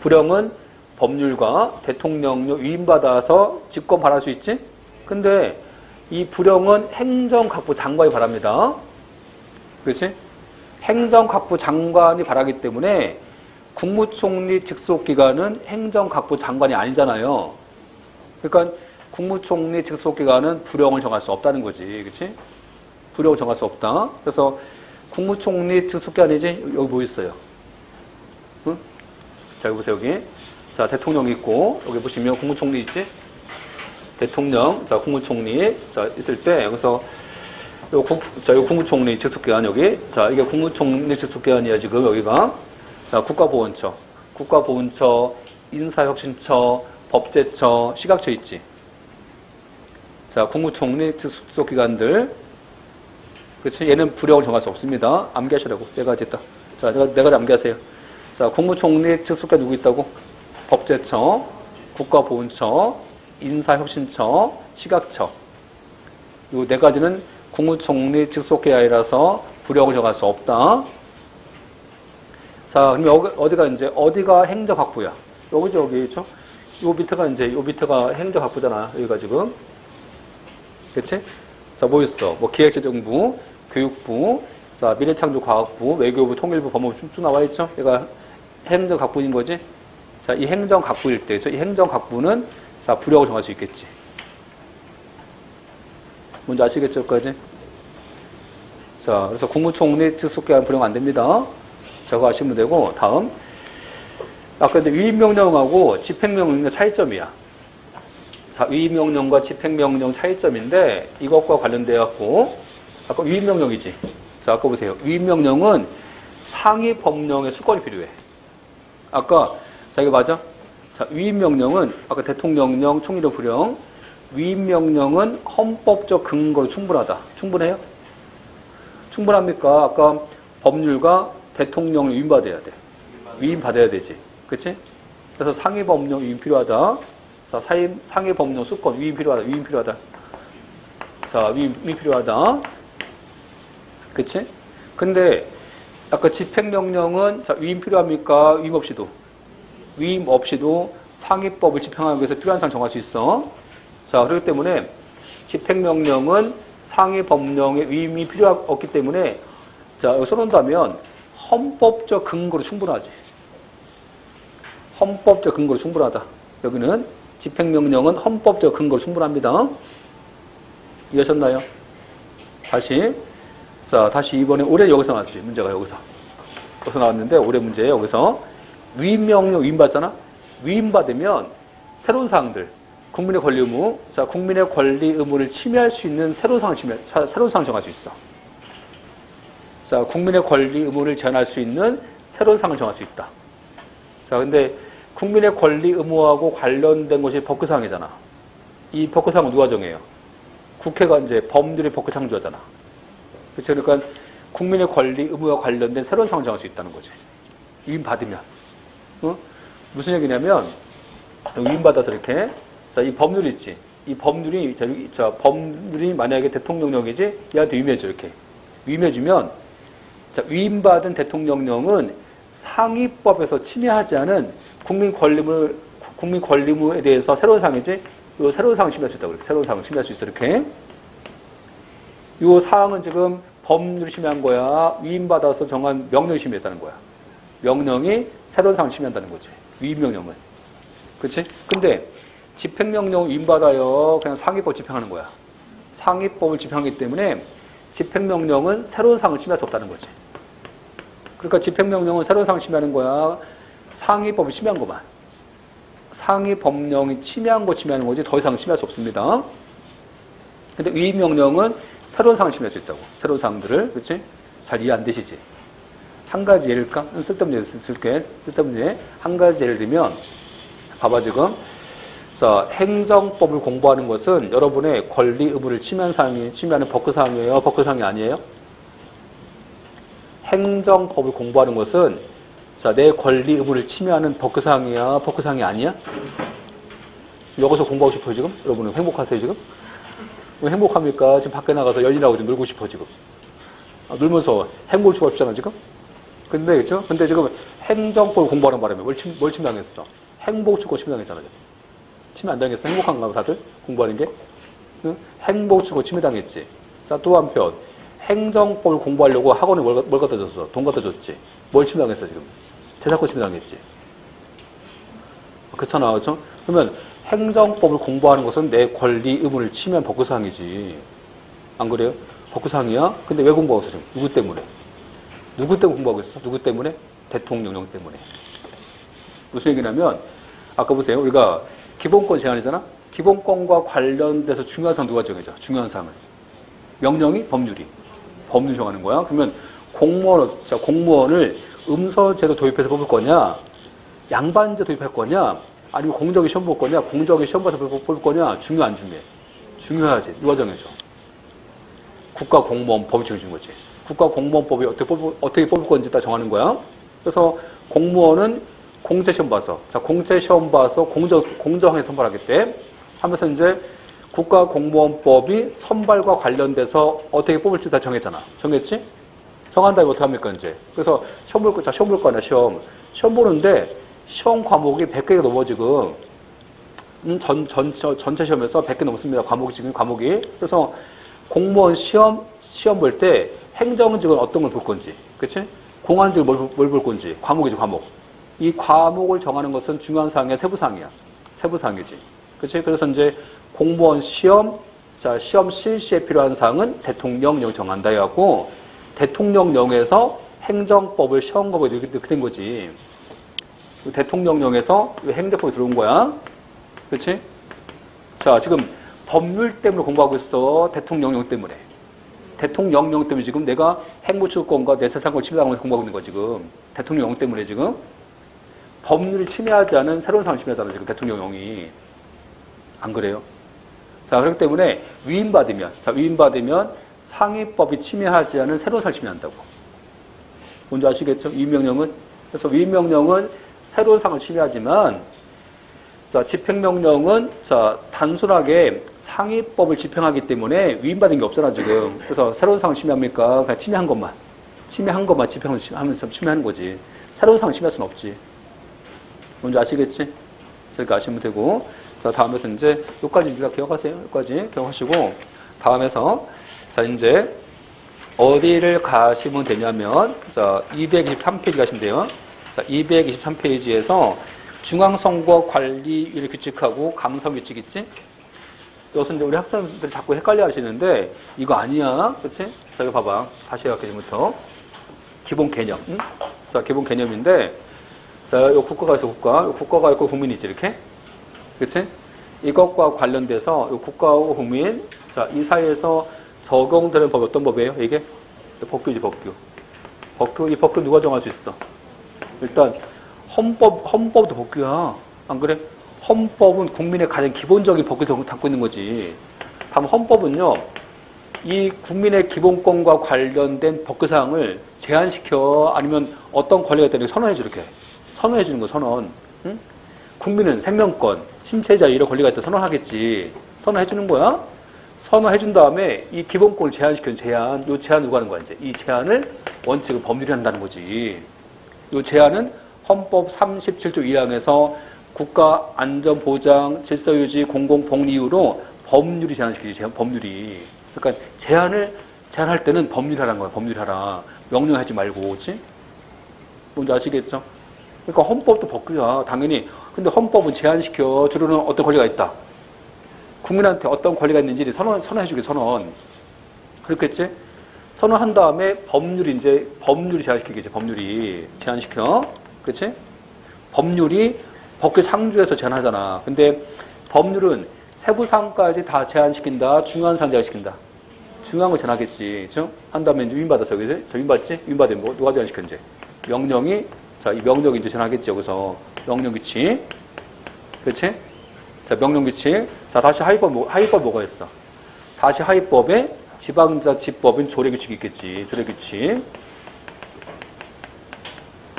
불용은 법률과 대통령령 위임받아서 직권 발할 수 있지? 근데 이 불용은 행정각부 장관이 발합니다. 그렇지? 행정각부 장관이 발하기 때문에 국무총리 직속기관은 행정각부 장관이 아니잖아요. 그러니까 국무총리 직속기관은 불용을 정할 수 없다는 거지. 그렇지? 불용을 정할 수 없다. 그래서 국무총리 직속기관이지? 여기 뭐 있어요? 응? 자, 여기 보세요, 여기. 자, 대통령 있고, 여기 보시면 국무총리 있지? 대통령, 자, 국무총리, 자, 있을 때, 여기서, 여기 국무총리 직속기관, 여기. 자, 이게 국무총리 직속기관이야, 지금, 여기가. 자, 국가보훈처, 인사혁신처, 법제처, 시각처 있지? 자, 국무총리 직속기관들. 그렇지? 얘는 불용을 정할 수 없습니다. 암기하시라고. 네 가지 있다. 자, 네 가지 암기하세요. 자, 국무총리 직속기관 누구 있다고? 법제처, 국가보훈처, 인사혁신처, 시각처. 이 네 가지는 국무총리 직속기관이라서 불용을 정할 수 없다. 자, 그럼 어디가 행정각부야? 여기죠, 여기, 그렇죠? 요 밑에가 행정각부잖아, 여기가 지금. 그치? 자, 뭐 있어? 뭐 기획재정부, 교육부, 자, 미래창조과학부, 외교부, 통일부, 법무부 쭉 나와 있죠? 얘가 행정각부인 거지? 자, 이 행정각부일 때, 이 행정각부는 자, 불용을 정할 수 있겠지. 뭔지 아시겠죠, 여기까지? 자, 그래서 국무총리 직속기관 불용 안 됩니다. 저거 아시면 되고, 다음. 아까 위임명령하고 집행명령의 차이점이야. 자, 위임명령과 집행명령 차이점인데, 이것과 관련돼갖고, 아까 위임명령이지. 자, 아까 보세요. 위임명령은 상위 법령의 수권이 필요해. 아까, 자, 이거 맞아? 자, 위임명령은, 아까 대통령령, 총리령 불용, 위임명령은 헌법적 근거로 충분하다. 충분해요? 충분합니까? 아까 법률가 대통령을 위임받아야 돼. 위임받아야 되지. 그치? 그래서 상위 법령 위임 필요하다. 자, 상위 법령 수권 위임 필요하다. 자, 위임 필요하다. 그치? 근데 아까 집행명령은 자, 위임 필요합니까? 위임 없이도 상위법을 집행하기 위해서 필요한 사항 정할 수 있어. 자, 그렇기 때문에 집행명령은 상위 법령의 위임이 필요 없기 때문에 자, 여기 써놓는다면 헌법적 근거로 충분하지. 헌법적 근거로 충분하다. 여기는 집행명령은 헌법적 근거로 충분합니다. 이해하셨나요? 다시 이번에 올해 여기서 나왔지. 문제가 여기서 나왔는데 올해 문제에 여기서 위임명령 위임받잖아. 위임받으면 새로운 사항들 국민의 권리 의무, 자 국민의 권리 의무를 침해할 수 있는 새로운 사항 정할 수 있어. 자 국민의 권리 의무를 제한할 수 있는 새로운 사항을 정할 수 있다. 자 근데 국민의 권리 의무하고 관련된 것이 법규사항이잖아. 이 법규사항은 누가 정해요? 국회가 이제 법률의 법규 창조하잖아. 그렇죠? 그러니까 국민의 권리 의무와 관련된 새로운 사항을 정할 수 있다는 거지. 위임 받으면. 무슨 얘기냐면 위임 받아서 이렇게 자, 이 법률이 있지. 이 법률이 만약에 대통령령이지 얘한테 위임해줘 이렇게. 위임해주면 자, 위임받은 대통령령은 상위법에서 침해하지 않은 국민 권리무에 대해서 새로운 사항이지. 요 새로운 사항을 침해할 수 있다고 이렇게. 새로운 사항을 침해할 수 있어 이렇게. 요 사항은 지금 법률이 침해한 거야. 위임받아서 정한 명령이 침해했다는 거야. 명령이 새로운 사항을 침해한다는 거지. 위임명령은. 그렇지? 근데 집행명령 위임받아요. 그냥 상위법 집행하는 거야. 상위법을 집행하기 때문에 집행명령은 새로운 사항을 침해할 수 없다는 거지. 그러니까 집행명령은 새로운 사항을 침해하는 거야. 상위법을 침해한 것만. 상위법령이 침해한 거지 더 이상 침해할 수 없습니다. 근데 위임명령은 새로운 사항을 침해할 수 있다고. 새로운 사항들을. 그렇지? 잘 이해 안 되시지? 한 가지 예를까? 쓸데없는 예를 쓸게. 쓸데없는 예. 한 가지 예를 들면 봐봐 지금. 자, 행정법을 공부하는 것은 여러분의 권리 의무를 침해하는 법규사항이에요? 법규사항이 아니에요? 행정법을 공부하는 것은 자, 내 권리 의무를 침해하는 법규사항이야? 법규사항이 아니야? 지금 여기서 공부하고 싶어요 지금? 여러분은 행복하세요 지금? 왜 행복합니까? 지금 밖에 나가서 연인하고 좀 놀고 싶어 지금. 놀면서 행복을 추구하고 싶잖아 지금? 근데 그렇죠? 근데 지금 행정법을 공부하는 바람에 뭘 침해당했어? 행복 추구 침해당했잖아. 침해 안 당했어? 행복한가 다들? 공부하는 게? 응? 행복 추구 침해당했지. 자, 또 한편 행정법을 공부하려고 학원에 뭘 갖다 줬어? 돈 갖다 줬지. 뭘 침해당했어 지금? 재산권 침해당했지. 그렇잖아, 그렇죠? 그러면 행정법을 공부하는 것은 내 권리 의무를 침해한 법규사항이지. 안 그래요? 법규사항이야? 근데 왜 공부하고 있어 지금? 누구 때문에? 누구 때문에 공부하고 있어? 누구 때문에? 대통령령 때문에. 무슨 얘기냐면 아까 보세요. 우리가 기본권 제한이잖아. 기본권과 관련돼서 중요한 사항 누가 정해져? 중요한 사항을. 명령이 법률이. 법률 정하는 거야. 그러면 공무원을 음서제도 도입해서 뽑을 거냐? 양반제 도입할 거냐? 아니면 공정위 시험 볼 거냐? 공정위 시험 봐서 뽑을 거냐? 중요 안 중요해? 중요하지. 누가 정해줘? 국가공무원법이 정해준 거지. 국가공무원법이 어떻게 뽑을 건지 다 정하는 거야. 그래서 공무원은 공채시험 봐서, 자, 공채시험 봐서 공정하게 선발하겠대. 하면서 이제 국가공무원법이 선발과 관련돼서 어떻게 뽑을지 다 정했잖아. 정했지? 정한 다음에 어떻게 합니까, 이제? 그래서 시험 볼 거 아니야, 시험. 시험 보는데 시험 과목이 100개가 넘어 지금. 전체 시험에서 100개 넘습니다. 과목이. 그래서 공무원 시험 볼 때 행정직은 어떤 걸 볼 건지, 그치? 공안직은 뭘 볼 건지, 과목이지, 과목. 이 과목을 정하는 것은 중요한 사항이야, 세부사항이야. 세부사항이지. 그치? 그래서 이제 공무원 시험, 자, 시험 실시에 필요한 사항은 대통령령 정한다 해갖고, 대통령령에서 행정법을 시험과목에 이렇게 된 거지. 대통령령에서 행정법이 들어온 거야. 그치? 자, 지금 법률 때문에 공부하고 있어. 대통령령 때문에. 대통령령 때문에 지금 내가 행무추구권과 내 재산권 침해당하면서 공부하고 있는 거야, 지금. 대통령령 때문에 지금. 법률을 침해하지 않은 새로운 사항을 침해하잖아, 지금 대통령령이. 안 그래요? 자, 그렇기 때문에 위임받으면 상위법이 침해하지 않은 새로운 사항을 침해한다고. 뭔지 아시겠죠? 위임명령은? 그래서 위임명령은 새로운 사항을 침해하지만, 자, 집행명령은, 자, 단순하게 상위법을 집행하기 때문에 위임받은 게 없잖아, 지금. 그래서 새로운 사항을 침해합니까? 그냥 침해한 것만. 침해한 것만 집행하면서 침해하는 거지. 사료상 침해할 수는 없지. 뭔지 아시겠지? 이렇게 아시면 되고. 자, 다음에서 이제 여기까지 우리가 기억하세요. 여기까지 기억하시고 다음에서 자, 이제 어디를 가시면 되냐면 자, 223페이지 가시면 돼요. 자, 223페이지에서 중앙선거 관리율 규칙하고 감사 규칙 있지? 이것은 이제 우리 학생들이 자꾸 헷갈려 하시는데 이거 아니야. 그치? 자, 이거 봐봐. 다시 할게, 지금부터. 기본 개념. 응? 자, 기본 개념인데 자, 요 국가가 있어, 국가. 요 국가가 있고 국민이지, 이렇게. 그치? 이것과 관련돼서 요 국가하고 국민, 자, 이 사이에서 적용되는 법이 어떤 법이에요? 이게? 법규지, 법규. 법규, 이 법규 누가 정할 수 있어? 일단, 헌법도 법규야. 안 그래? 헌법은 국민의 가장 기본적인 법규를 담고 있는 거지. 다음 헌법은요, 이 국민의 기본권과 관련된 법규사항을 제한시켜 아니면 어떤 권리가 있다는 선언해줘, 이렇게. 선언해주는 거, 선언. 응? 국민은 생명권, 신체 자유 이런 권리가 있다 선언하겠지. 선언해주는 거야. 선언해준 다음에 이 기본권을 제한시키는 제한, 요 제한 누가 하는 거야, 이제. 이 제한을 원칙을 법률이 한다는 거지. 요 제한은 헌법 37조 1항에서 국가 안전보장, 질서유지, 공공복리 이유로 법률이 제한시키지, 법률이. 그러니까 제한할 때는 법률 하라는 거야, 법률 하라. 명령하지 말고, 그렇지? 뭔지 아시겠죠? 그러니까 헌법도 법규야, 당연히. 근데 헌법은 제한시켜 주로는 어떤 권리가 있다. 국민한테 어떤 권리가 있는지 선언해주게, 선언. 그렇겠지? 선언한 다음에 법률이 제한시키겠지, 법률이. 제한시켜. 그치? 법률이 법규 상주에서 제한하잖아. 근데 법률은 세부사항까지 다 제한시킨다. 중요한 사항 제한시킨다. 중요한 거 제한하겠지. 그쵸? 한 다음에 이제 위임받았어. 그치? 저 위임받지? 위임받으면 뭐, 누가 제한시켰는지. 명령이, 자, 이 명령이 이제 제한하겠지. 여기서. 명령규칙. 그치? 자, 명령규칙. 자, 다시 하위법 뭐가 있어? 다시 하위법에 지방자치법인 조례규칙이 있겠지. 조례규칙.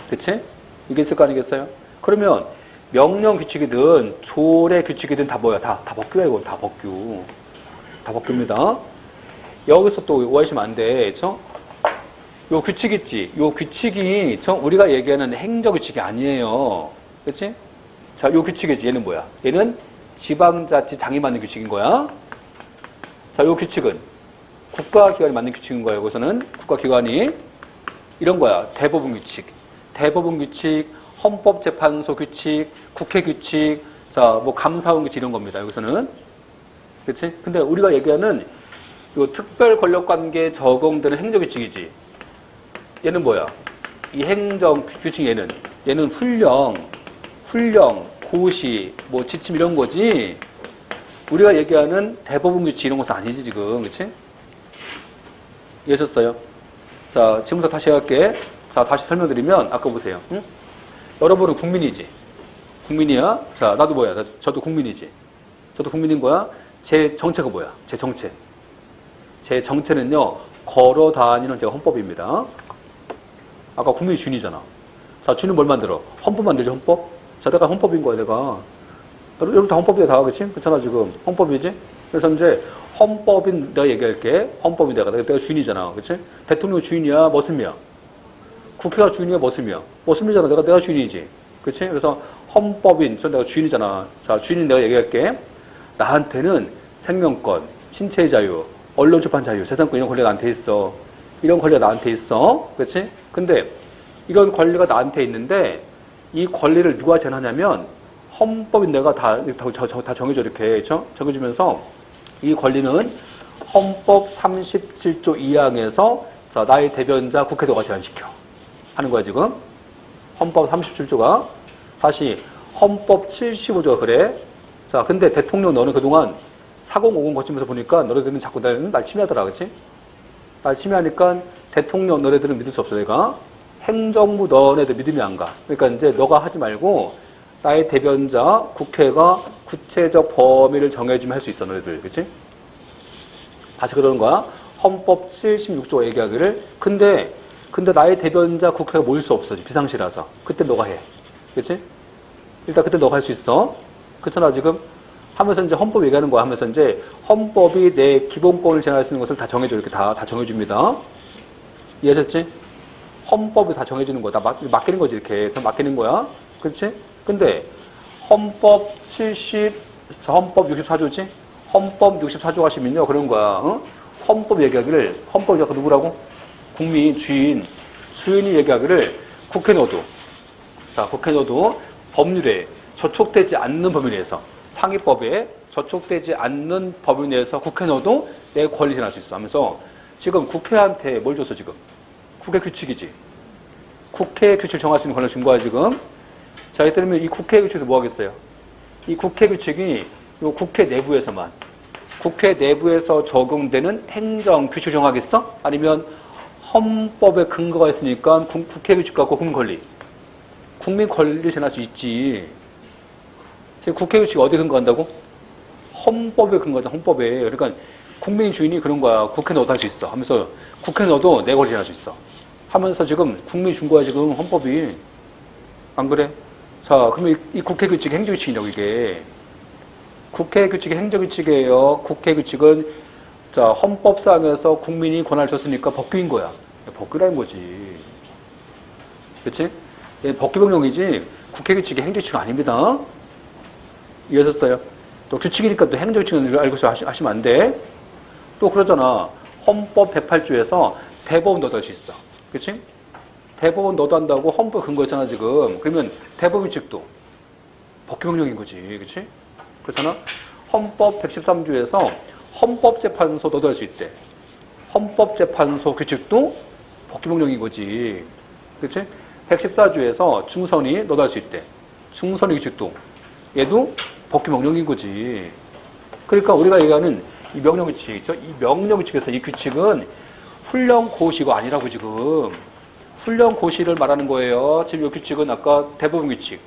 그치? 이게 있을 거 아니겠어요? 그러면 명령규칙이든 조례규칙이든 다 뭐야? 다 법규야, 이거. 다 법규. 다 법규입니다. 여기서 또 오해하시면 안 돼. 그쵸? 요 규칙 있지? 요 규칙이, 그쵸? 우리가 얘기하는 행정규칙이 아니에요. 그치? 자, 요 규칙이지. 얘는 뭐야? 얘는 지방자치장이 만든 규칙인 거야. 자, 요 규칙은 국가기관이 만든 규칙인 거야. 여기서는 국가기관이. 이런 거야. 대법원 규칙. 대법원 규칙, 헌법재판소 규칙, 국회 규칙, 자, 뭐 감사원 규칙 이런 겁니다. 여기서는. 그치? 근데 우리가 얘기하는 요 특별 권력 관계에 적용되는 행정 규칙이지. 얘는 뭐야? 이 행정 규칙 얘는 훈령, 고시, 뭐 지침 이런 거지. 우리가 얘기하는 대법원 규칙 이런 것은 아니지, 지금. 그치? 이해하셨어요? 자, 지금부터 다시 할게. 자, 다시 설명드리면, 아까 보세요. 응? 여러분은 국민이지. 국민이야. 자, 나도 뭐야? 저도 국민이지. 저도 국민인 거야. 제 정체가 뭐야? 제 정체. 제 정체는요, 걸어 다니는 제가 헌법입니다. 아까 국민이 주인이잖아. 자, 주인은 뭘 만들어? 헌법 만들지, 헌법? 자, 내가 헌법인 거야, 내가. 여러분 다 헌법이야, 다. 그치? 그렇잖아, 지금. 헌법이지? 그래서 이제 헌법인 내가 얘기할게. 헌법인 내가 주인이잖아. 그치? 대통령 주인이야, 머슴이야. 국회가 주인이야, 머슴이야. 머슴이잖아. 내가 주인이지. 그치? 그래서 헌법인, 내가 주인이잖아. 자, 주인인 내가 얘기할게. 나한테는 생명권, 신체의 자유, 언론 출판 자유, 재산권 이런 권리가 나한테 있어. 이런 권리가 나한테 있어. 그치? 근데 이런 권리가 나한테 있는데 이 권리를 누가 제한하냐면 헌법인 내가 다 정해줘, 이렇게. 그쵸? 정해주면서 이 권리는 헌법 37조 2항에서 자, 나의 대변자 국회도가 제한시켜. 하는 거야, 지금. 헌법 37조가. 다시 헌법 75조가 그래. 자, 근데 대통령 너는 그동안 4050 거치면서 보니까 너네들은 자꾸 날 침해하더라, 그치? 날 침해하니까 대통령 너네들은 믿을 수 없어, 내가. 행정부 너네들 믿음이 안 가. 그러니까 이제 너가 하지 말고 나의 대변자 국회가 구체적 범위를 정해주면 할 수 있어, 너네들. 그치? 다시 그러는 거야. 헌법 76조 얘기하기를. 근데 나의 대변자 국회가 모일 수 없어. 비상시라서. 그때 너가 해. 그치? 일단 그때 너가 할 수 있어. 그렇잖아, 지금. 하면서 이제 헌법 얘기하는 거야. 하면서 이제 헌법이 내 기본권을 제한할 수 있는 것을 다 정해줘. 이렇게 다 정해줍니다. 이해하셨지? 헌법이 다 정해주는 거다. 맡기는 거지, 이렇게. 맡기는 거야. 그렇지? 근데 헌법 헌법 64조지? 헌법 64조 하시면요. 그런 거야. 어? 헌법 얘기하기를, 헌법 얘기가 누구라고? 국민, 주인이 얘기하기를 국회 넣어도. 자, 국회 넣어도 법률에 저촉되지 않는 범위 내에서, 상위법에 저촉되지 않는 범위 내에서 국회 넣어도 내 권리 제한할 수 있어 하면서 지금 국회한테 뭘 줬어, 지금? 국회 규칙이지. 국회 규칙 정할 수 있는 권한을 준 거야, 지금. 자, 예를 들면 이 국회 규칙에서 뭐 하겠어요? 이 국회 규칙이 요 국회 내부에서 적용되는 행정 규칙 정하겠어? 아니면 헌법에 근거가 있으니까 국회 규칙 갖고 국민 권리 제한할 수 있지. 지금 국회 규칙이 어디에 근거한다고? 헌법에 근거하자, 헌법에. 그러니까 국민 주인이 그런 거야. 국회 넣어도 할 수 있어. 하면서 국회 넣어도 내 권리 제한할 수 있어. 하면서 지금 국민이 준 거야, 지금 헌법이. 안 그래? 자, 그러면 이 국회 규칙이 행정규칙이라고, 이게. 국회 규칙이 행정규칙이에요. 국회 규칙은, 자, 헌법상에서 국민이 권한을 줬으니까 법규인 거야. 법규라는 거지. 그치? 법규명령이지, 국회 규칙이 행정규칙이 아닙니다. 이해하셨어요? 또 규칙이니까 또 행정규칙은 알고 하시면 안 돼. 또 그러잖아. 헌법 108조에서 대법원 넣어도 할 수 있어. 그치? 대법원 넣어도 한다고 헌법 근거였잖아, 지금. 그러면 대법원 규칙도 법규명령인 거지. 그치? 그렇잖아? 헌법 113조에서 헌법재판소 넣어도 할 수 있대. 헌법재판소 규칙도 법규명령인 거지. 그치? 114조에서 중선이 넣어도 할 수 있대. 중선의 규칙도. 얘도 법규명령인 거지. 그러니까 우리가 얘기하는 이 명령규칙, 이 명령규칙에서 이 규칙은 훈령고시가 아니라고, 지금. 훈령고시를 말하는 거예요. 지금 이 규칙은 아까 대법원규칙,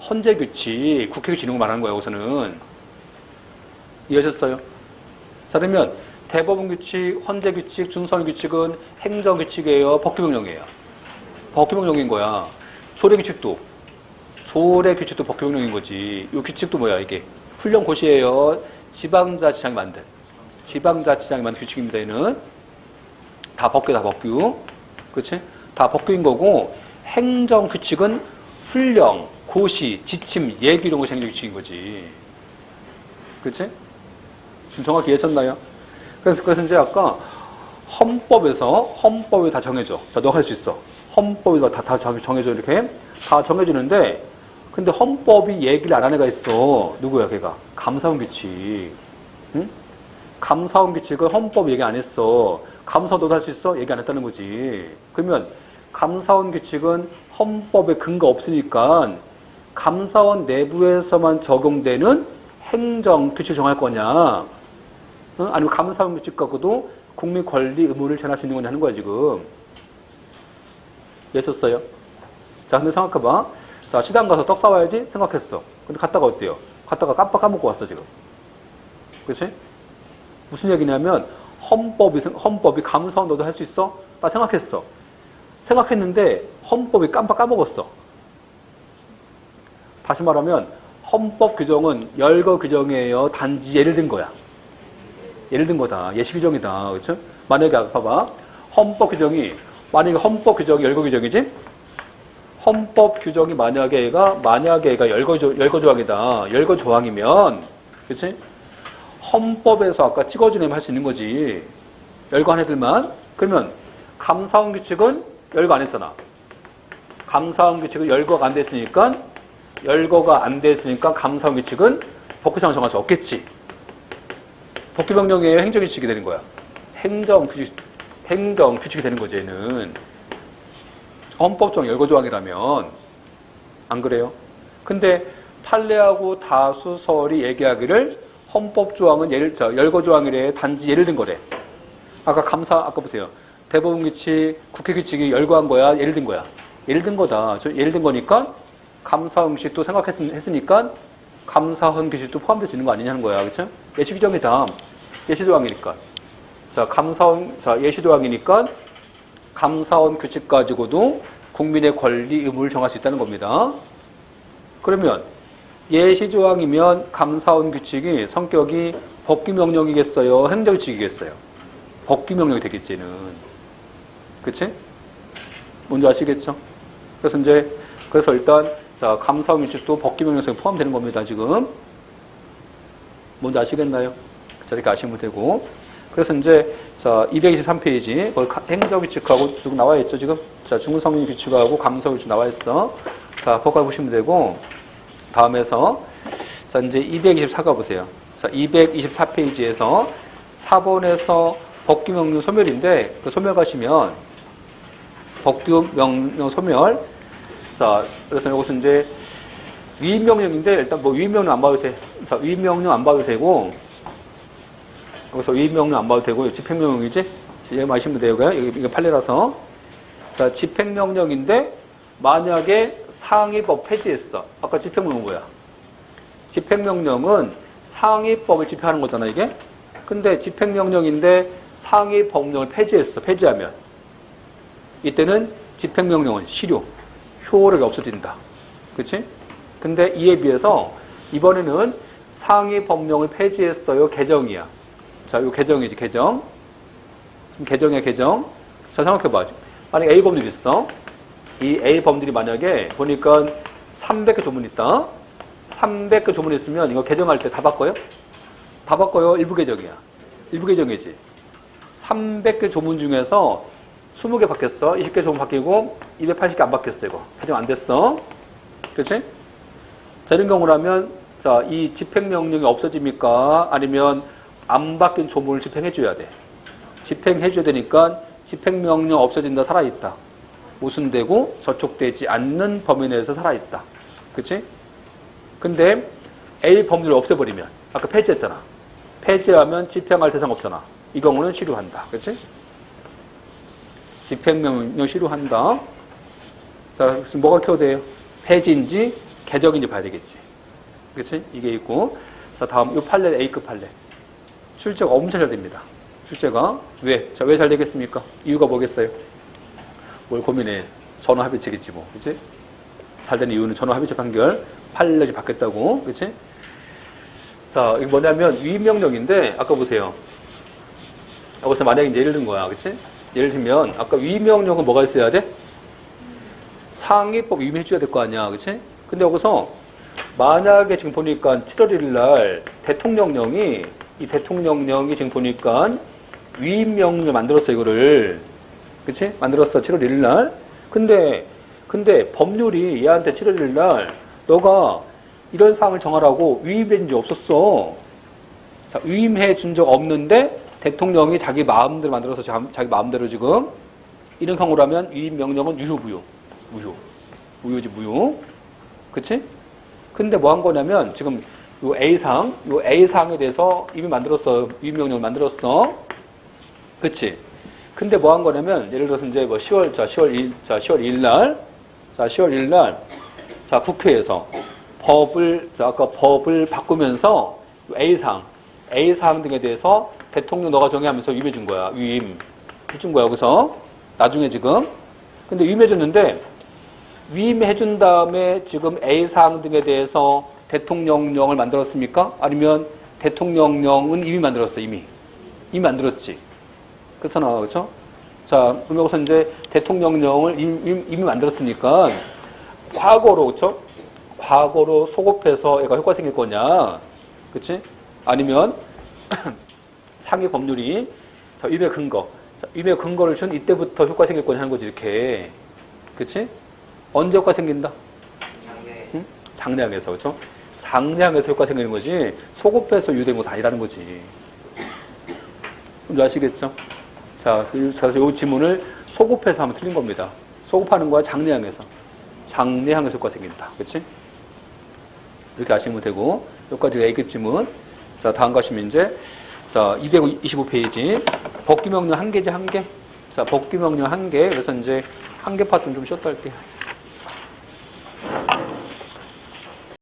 헌재규칙, 국회규칙 이런 거 말하는 거예요, 우선은. 이해하셨어요? 자, 그러면 대법원규칙, 헌재규칙, 중선규칙은 행정규칙이에요, 법규명령이에요? 법규명령인 거야. 조례규칙도 법규명령인 거지. 이 규칙도 뭐야, 이게? 훈령고시예요. 지방자치장이 만든 규칙입니다, 얘는. 다 법규. 그치? 다 법규인 거고, 행정규칙은 훈령, 고시, 지침, 예규 이런 것이 행정규칙인 거지. 그치? 지금 정확히 이해하셨나요? 그래서 이제 아까 헌법에 다 정해줘. 자, 너 할 수 있어. 헌법에 다 정해줘. 이렇게 다 정해주는데, 근데 헌법이 얘기를 안 하는 애가 있어. 누구야, 걔가? 감사원 규칙. 응? 감사원 규칙을 헌법 얘기 안 했어. 감사원 너도 할 수 있어? 얘기 안 했다는 거지. 그러면 감사원 규칙은 헌법에 근거 없으니까 감사원 내부에서만 적용되는 행정 규칙 정할 거냐? 응? 아니면 감사원 규칙 갖고도 국민 권리 의무를 제한할 수 있는 거냐 하는 거야, 지금. 이해했어요? 자, 근데 생각해봐. 자, 시장 가서 떡 사와야지 생각했어. 근데 갔다가 어때요? 갔다가 깜빡 까먹고 왔어, 지금. 그치? 무슨 얘기냐면 헌법이 감사원 너도 할 수 있어? 나 생각했어. 생각했는데 헌법이 깜빡 까먹었어. 다시 말하면 헌법 규정은 열거 규정이에요. 단지 예를 든 거야. 예를 든 거다. 예시 규정이다. 그렇죠? 만약에 봐봐. 헌법 규정이 열거 규정이지? 헌법 규정이 만약에 얘가 열거 조항이다. 열거 조항이면, 그치? 헌법에서 아까 찍어준 애만 할 수 있는 거지. 열거한 애들만. 그러면 감사원 규칙은 열거 안 했잖아. 감사원 규칙은 열거가 안 됐으니까 감사원 규칙은 법규상을 정할 수 없겠지. 법규명령의 행정규칙이 되는 거야. 행정규칙이 되는 거지, 얘는. 헌법조항 열거조항이라면. 안 그래요? 근데 판례하고 다수설이 얘기하기를 헌법조항은 열거조항이래. 단지 예를 든 거래. 아까 보세요. 대법원규칙, 국회규칙이 열거한 거야? 예를 든 거야? 예를 든 거다. 예를 든 거니까 감사원 규칙도 생각했으니까 감사원 규칙도 포함될 수 있는 거 아니냐는 거야. 그쵸? 예시규정이다. 예시조항이니까. 자, 예시조항이니까 감사원 규칙 가지고도 국민의 권리 의무를 정할 수 있다는 겁니다. 그러면 예시조항이면 감사원 규칙이 성격이 법규명령이겠어요? 행정규칙이겠어요? 법규명령이 되겠지, 는. 그치? 뭔지 아시겠죠? 그래서 일단, 자, 감사원 규칙도 법규명령성에 포함되는 겁니다, 지금. 뭔지 아시겠나요? 자, 이렇게 아시면 되고. 그래서 자, 223페이지. 거기 행정규칙하고 쭉 나와 있죠, 지금? 자, 중성규칙하고 감사규칙 나와 있어. 자, 거기까지 보시면 되고. 다음에서, 자, 이제 224가 보세요. 자, 224페이지에서 4번에서 법규명령 소멸인데, 그 소멸 가시면, 법규명령 소멸. 자, 그래서 이것은 위임명령인데, 일단 뭐 위임명령 안 봐도 돼. 자, 위임명령 안 봐도 되고, 여기서 위임명령 안 봐도 되고, 집행명령이지? 얘 마시면 돼요. 이거 판례라서. 자, 집행명령인데, 만약에 상위법 폐지했어. 아까 집행명령은 뭐야? 집행명령은 상위법을 집행하는 거잖아, 이게? 근데 집행명령인데 상위법령을 폐지했어. 폐지하면. 이때는 집행명령은 실효. 효력이 없어진다. 그치? 근데 이에 비해서 이번에는 상위법령을 폐지했어요. 개정이야. 자, 요 개정이지, 개정. 지금 개정이야, 개정. 자, 생각해봐. 만약에 A법률이 있어. 이 A법률이 만약에 보니까 300개 조문 있다. 300개 조문 있으면 이거 개정할 때 다 바꿔요? 다 바꿔요. 일부 개정이야. 일부 개정이지. 300개 조문 중에서 20개 바뀌었어. 20개 조문 바뀌고 280개 안 바뀌었어, 이거. 개정 안 됐어. 그치? 자, 이런 경우라면, 자, 이 집행명령이 없어집니까? 아니면 안 바뀐 조문을 집행해줘야 돼. 집행해줘야 되니까 집행명령 없어진다, 살아있다. 모순되고 저촉되지 않는 범위 내에서 살아있다. 그치? 근데 A 법률을 없애버리면, 아까 폐지했잖아. 폐지하면 집행할 대상 없잖아. 이 경우는 실효한다. 그치? 집행명령 실효한다. 자, 지금 뭐가 키워드예요? 폐지인지 개정인지 봐야 되겠지. 그치? 이게 있고. 자, 다음, 이 판례, A급 판례. 출제가 엄청 잘 됩니다. 출제가. 왜? 자, 왜 잘 되겠습니까? 이유가 뭐겠어요? 뭘 고민해. 전원합의체겠지, 뭐. 그치? 잘 되는 이유는 전원합의체 판결. 판례지 바뀌었다고. 그치? 자, 이게 뭐냐면, 위임명령인데, 아까 보세요. 여기서 만약에 이제 예를 든 거야. 그치? 예를 들면, 아까 위임명령은 뭐가 있어야 돼? 상위법 위임해줘야 될 거 아니야. 그치? 근데 여기서, 만약에 지금 보니까 7월 1일 날 대통령령이, 이 대통령령이 지금 보니까 위임명령을 만들었어, 이거를. 그치? 만들었어, 7월 1일 날. 근데 법률이 얘한테 7월 1일 날, 너가 이런 사항을 정하라고 위임해 준 적 없었어. 자, 위임해 준 적 없는데, 대통령이 자기 마음대로 만들어서 자기 마음대로 지금, 이런 경우라면 위임명령은 유효, 무효? 무효. 무효지, 무효. 그치? 근데 뭐 한 거냐면, 지금 요 A사항에 대해서 이미 만들었어. 위임명령을 만들었어. 그치? 근데 뭐 한 거냐면, 예를 들어서 이제 뭐 10월 2일 날, 자, 국회에서 아까 법을 바꾸면서 A사항 등에 대해서 대통령 너가 정의하면서 위임해 준 거야. 해준 거야, 여기서. 나중에 지금. 근데 위임해 줬는데, 위임해 준 다음에 지금 A사항 등에 대해서 대통령령을 만들었습니까? 아니면 대통령령은 이미 만들었어, 이미 만들었지. 그렇잖아, 그렇죠? 자, 그럼 여기서 이제 대통령령을 이미 만들었으니까 과거로, 그렇죠? 과거로 소급해서 얘가 효과 생길 거냐, 그렇지? 아니면 상위 법률이 자, 위임의 근거를 준 이때부터 효과 생길 거냐 하는 거지, 이렇게. 그렇지? 언제 효과 생긴다? 응? 장래항에서, 그렇죠? 장래항에서 효과 생기는 거지. 소급해서 유효된 것은 아니라는 거지. 뭔지 아시겠죠? 자, 그래서 이 지문을 소급해서 하면 틀린 겁니다. 소급하는 거야, 장래항에서. 장래항에서 효과 생긴다. 그치? 이렇게 아시면 되고, 여기까지가 A급 지문. 자, 다음 가시면 자, 225페이지. 법규명령 1개지, 1개. 자, 법규명령 1개. 그래서 이제 1개 파트는 좀 쉬었다 할게요.